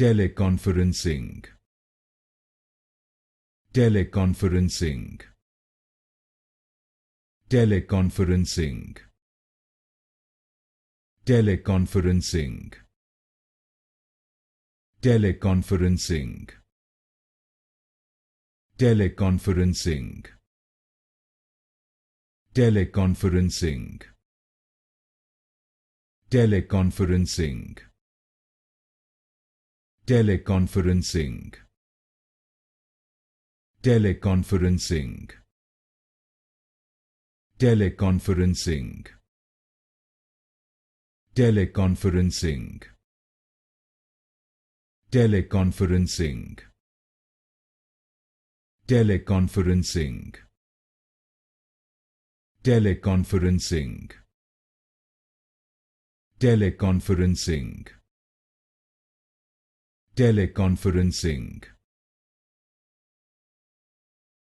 Teleconferencing. Teleconferencing. Teleconferencing. Teleconferencing. Teleconferencing. Teleconferencing. Teleconferencing. Teleconferencing. Teleconferencing. Teleconferencing. Teleconferencing. Teleconferencing. Teleconferencing. Teleconferencing. Teleconferencing. Teleconferencing. Teleconferencing.